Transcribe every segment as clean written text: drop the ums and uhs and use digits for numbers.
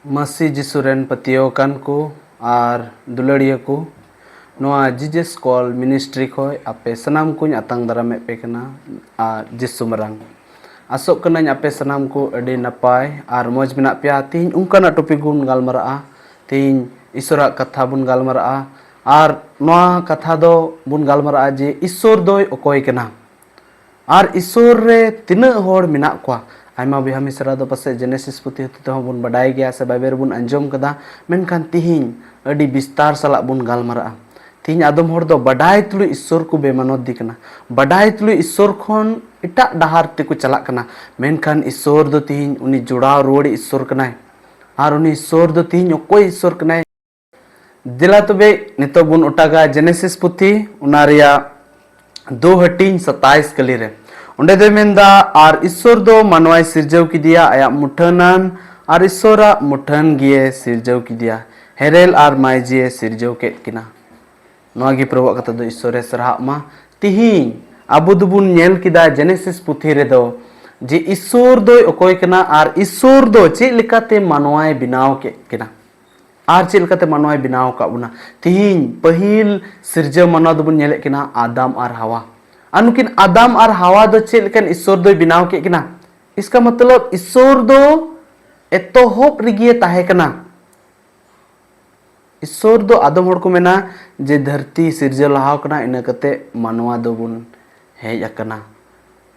मसी जिसुरेन पतियोकान को और दुलड़िया को नोआ जीजस कॉल मिनिस्ट्री खोय आपे सनाम को आतंग दारामे पे कना और जिसु मरंग आसोक कना आपे सनाम को अडी नपाय और मौज मेना पे तीन उनका टॉपिक बुन गालमरा तीन ईश्वरा कथा बुन गालमरा और नोआ कथा दो बुन गालमरा जे ईश्वर दोय ओकोय कना और ईश्वर रे तिना होड़ मेना कोआ आयमा बिहा मिसरा दो पासे जेनेसिस पुथी होते हो बुन बडाय गया से बाइबेल बुन अंजम कदा मेनखान तिहिं अडी विस्तार सला बुन गालमरा तिहिं आदम होड़ दो बडाय तुलु ईश्वर को बेमानत दिकना बडाय तुलु ईश्वर खन इटा डहार ते को चला कना मेनखान ईश्वर दो तिहिं उनी जुड़ाव रोड़ी ईश्वर कनाय और उनी ईश्वर दो तिहिं ओकोय ईश्वर कनाय दिला तबे नितो बुन उटागा जेनेसिस पुथी उनारिया 2 हटिंग 27 कली रे उंडे दे मेंदा और ईश्वर दो मानवाय सिरजव की दिया आया मुठनन और ईश्वरा मुठन गिए सिरजव की दिया हेरेल और माइजिए सिरजव के किना नोगी प्रभु कथा दो ईश्वरे सरहा मा तिहि अबु दुबुन नेल किदा जेनेसिस पुथी रे दो जे ईश्वर दो ओकोय कना और ईश्वर दो चे लिकाते मानवाय बिनाव के किना और चे लिकाते मानवाय बिनाव का बुना तिहि पहिल सिरजव मानव दुबुन नेले किना आदम और हवा अनुकिन आदम और हवा दो चे लेकिन ईश्वर दो बिनाव के किना इसका मतलब ईश्वर दो एतोहब रिगिए ताहे कना ईश्वर दो आदम होड़ को मेना जे धरती सिरजल लहाव कना इना कते मानवा दो बुन हेज अकना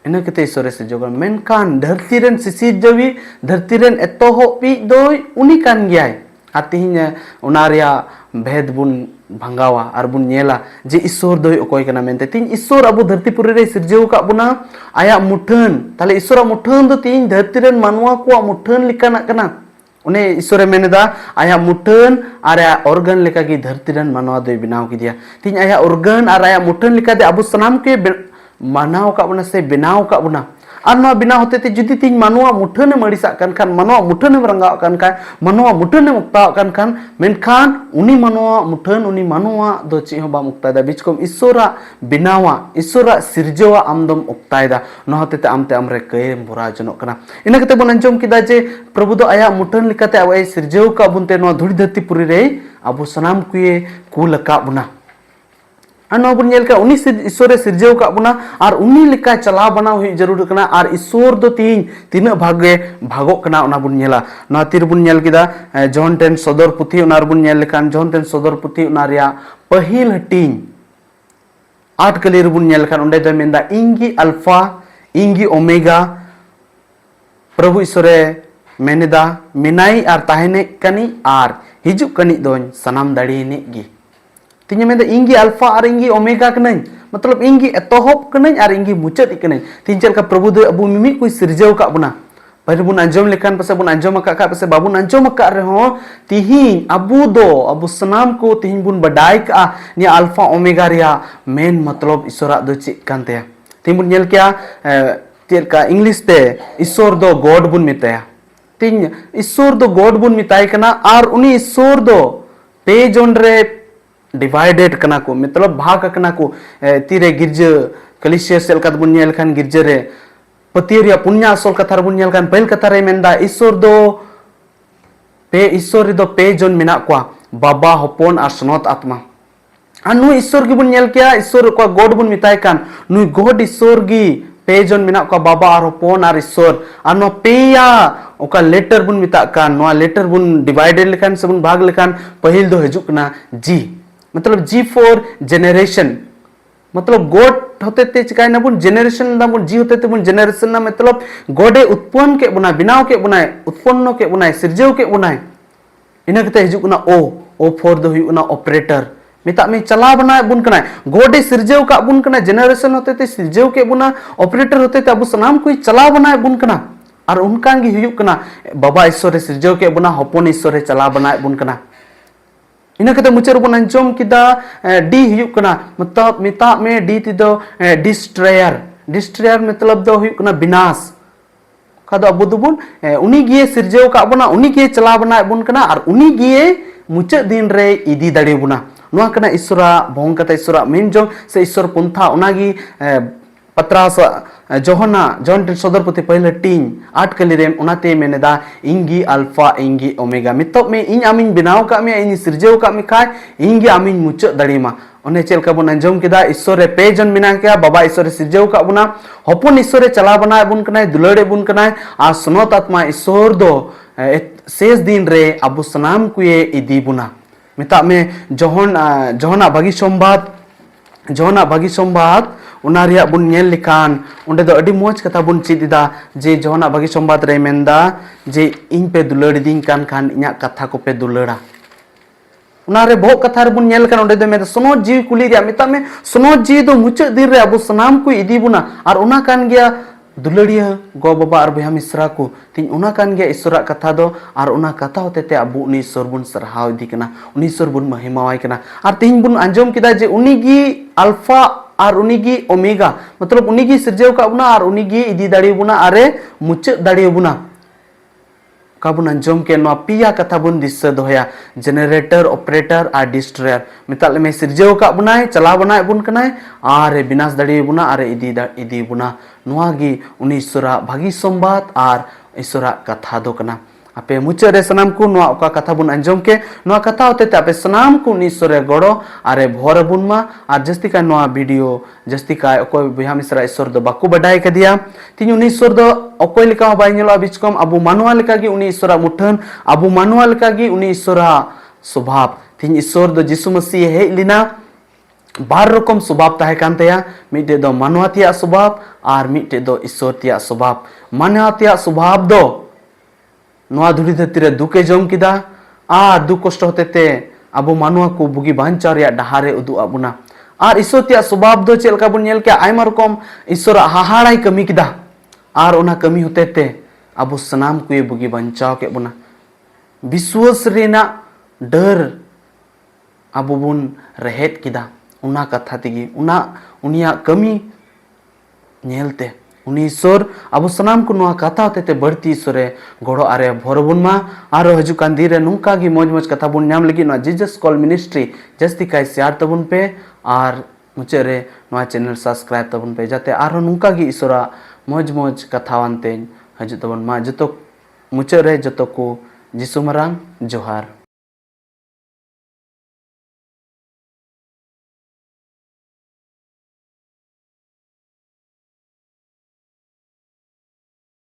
इना कते ईश्वर सिरजल मेनखान धरती रेन सिसिरजवी धरती रेन एतोहब पी दो उनी कान गयाय आतिहिं उनारिया भेद बुन भंगावा और बुन नेला जे ईश्वर दो ओकोय कना मेनते तीन ईश्वर अबु धरती पुरी रे सिरजेव का बुना आया मुठन ताले ईश्वर मुठन दो तीन धरती रेन मानवा को मुठन लिकाना कना उन्हें ईश्वर मेनेदा आया मुठन और आया ऑर्गन लिका की धरती रेन मानवा दो बिनाव की दिया तीन आया ऑर्गन और आया मुठन लिका दे अबु सनाम के मानाव का बुना से बिनाव का बुना और नोआ बिना होते ते जुदी तीन मानवा मुठने मड़िसा कन खान मानवा मुठने रंगाव कन खान मानवा मुठने मुक्ताव कन खान मेनखान उनी मानवा मुठन उनी मानवा दो चे हो बा मुक्तायदा बिचकम ईश्वरा बिनावा ईश्वरा सिरजवा आमदम उक्तायदा नो होते ते आमते आमरे कयम बुरा जनो कना इना कते बन अंजम किदा जे प्रभु दो आया मुठन लिकाते आवे सिरजव का बुनते नो धुड़ी धरती पुरी रे अबु सनाम कुए कुलका बुना बुन उनी ईश्वर सिरजेव का बुना और उनी लिका चला बना हुई जरूर कना और ईश्वर दो तीन तीन भागे भागो कना उना बुन नेला ना तीर बुन नेल किदा जॉन टेन सदर पुथी उनार बुन नेल लेखान जॉन टेन सदर पुथी उनारिया पहिल हटिंग 8 कली बुन नेल लेखान उंडे दो मेंदा इंगी अल्फा इंगी ओमेगा प्रभु ईश्वरे मेनेदा मिनाई और ताहेने कनी और हिजु कनी दोन सनाम दाड़ीने गी तीन में इंगी अल्फा और इंगी ओमेगा कनई मतलब इंगी एतोहब कनई और इंगी मुचाद कनई तीन चल का प्रभु दो अबु मिमी कोई सिरजेव का बुना पहले बुन अंजम लेखान पसे बुन अंजम का पसे बाबुन अंजम का रहो तिहि अबु दो अबु सनाम को तिहि बुन बडाई का नि अल्फा ओमेगा रिया मेन मतलब ईश्वरा दो चे कानते तिहि बुन नेल क्या चेल का इंग्लिश ते ईश्वर दो गॉड बुन मिताया तीन ईश्वर दो गॉड बुन मिताय कना और उनी ईश्वर दो पे जोन रे डिवाइडेड कना को मतलब भाग कना को तीरे गिरज कलिसिया सेल कत बुन नेल खान गिरज रे पतिरिया पुण्य असल कथा बुन नेल खान पहिल कथा रे मेंदा ईश्वर दो पे जोन मेना को बाबा हपन और सनत आत्मा अनु ईश्वर की बुन नेल किया ईश्वर को गॉड बुन मिताय कान नु गॉड ईश्वर गी पे जोन मेना को बाबा और हपन और ईश्वर अनु पेया ओका लेटर बुन मिता कान नो लेटर बुन डिवाइडेड लेखान से बुन भाग लेखान पहिल दो हजु कना जी मतलब जी फॉर जेनरेशन मतलब गॉड होते ते चिकाय ना बुन जेनरेशन ना बुन जी होते ते बुन जेनरेशन ना मतलब गॉडे उत्पन्न के बुना बिनाव के बुनाय उत्पन्न के बुनाय सिरजेव के बुनाय इना कते हिजु कना ओ फॉर द हुई ना ऑपरेटर मिता में चला बनाय बुन कना गॉडे सिरजेव का बुन कना जेनरेशन होते ते सिरजेव के बुना ऑपरेटर होते ते अबु सनाम कोई चला बनाय बुन कना और उनका गी हुई कना बाबा ईश्वर सिरजेव के बुना हपन ईश्वर चला बनाय बुन कना इना कते मुचर बुन अंजम किदा डी हुई कना मतलब मिता में डी ती दो डिस्ट्रॉयर मतलब दो हुई कना विनाश का दो अबु दुबुन उनी गिए सिरजेव का बुना उनी गिए चला बनाय बुन कना और उनी गिए मुचद दिन रे इदी दाड़ी बुना नोआ कना ईश्वरा भोंग कता ईश्वरा मेन जोंग से ईश्वर पंथा उनागी पत्रास जोहन सदर पुथी पहले टीन 8 कली रेम उनाते मेनेदा इंगी अल्फा इंगी ओमेगा मितोब में इन आमिन बनाव का में इन सिरजेव का में खाय इंगी आमिन मुच्च दड़ीमा उन्हें चेल का बुन अंजम किदा ईश्वरे पे जन मिना क्या बाबा ईश्वरे सिरजेव का बुना हपन ईश्वरे चला बना बुन कनाय दुलड़े बुन कनाय आ सुनोत आत्मा ईश्वर दो शेष दिन रे अबु सनाम कुए इदी बुना मिता में जोहना भागी संबाद उना रिया बुन नेल लिखान उंडे दो अडी मोज कथा बुन चिदिदा जे जोहना भागी संबाद रे मेंदा जे इन पे दुलड़ दिन कान खान इना कथा को पे दुलड़ा उना रे बहुत कथा रे बुन नेल कान उंडे दो में सुनो जी कुली रिया मिता में सुनो जी दो मुच दिन रे अबु सनाम को इदी बुना और उना कान गया दुलड़िया गो बाबा और बहा मिश्रा को तीन उना कान गया ईश्वर कथा दो और उना कथा होते ते अबु उनी ईश्वर बुन सरहाव इदी कना उनी ईश्वर बुन महिमावाय कना और तीन बुन अंजम किदा जे उनी गी अल्फा और उनी गी ओमेगा मतलब उनी गी सिरजेव का बुना और उनी गी इदी दाड़ी बुना अरे मुच दाड़ी बुना काबुन अंजम के नो पिया कथा बुन दिस दोया जनरेटर ऑपरेटर और डिस्ट्रॉयर मिताल में सिरजेव का बुनाय चला बनाय बुन कनाय आरे विनाश दाड़ी बुना आरे इदी बुना नोआ गी उनी ईश्वरा भागी संबाद और ईश्वरा कथा दो कना आपे मुचे रे सनाम को नोआ ओका कथा बुन अंजम के नोआ कथा होते ते आपे सनाम को उनी ईश्वरे गड़ो आरे भोर बुन मा और जस्ती का नोआ वीडियो जस्ती का ओको बहा मिश्रा ईश्वर दो बाकू बडाय कदिया तीन उनी ईश्वर दो ओकोय लिका बाय नेलो बिचकम अबु मानवा लिका गी उनी ईश्वरा मुठन अबु मानवा लिका गी उनी ईश्वरा स्वभाव तीन ईश्वर दो यीशु मसीह हे लिना बार रकम स्वभाव ताहे कान तया मिटे दो मानवा तिया स्वभाव और मिटे दो ईश्वर तिया स्वभाव मानवा तिया स्वभाव दो नोआ धुरी धरती रे दुके जम किदा आ दुख कष्ट होते ते अबु मानवा को बुगी बांचाव रिया डहारे उदु अबुना और ईश्वर तिया स्वभाव दो चेलका बुन नेल के आयमा रकम ईश्वर हाहाड़ाई कमी किदा और उना कमी होते ते अबु सनाम को बुगी बांचाव के बुना विश्वास रेना डर अबु बुन रहेत किदा उना कथा तिगी उना उनिया कमी नेलते उनी ईश्वर अबु सनाम को नुआ कथा होते ते बढ़ती ईश्वरे गड़ो आरे भोरबुन मा आरो हजू कान दिन रे नुका गी मौज मौज कथा बुन नाम लगी नुआ जीसस कॉल मिनिस्ट्री जस्ती काय शेयर तबुन पे और मुचे रे नुआ चैनल सब्सक्राइब तबुन पे जाते आरो नुका गी ईश्वरा मौज मौज कथा वानते हजू तबुन मा जतो मुचे रे जतो को जिसु मरांग जोहार।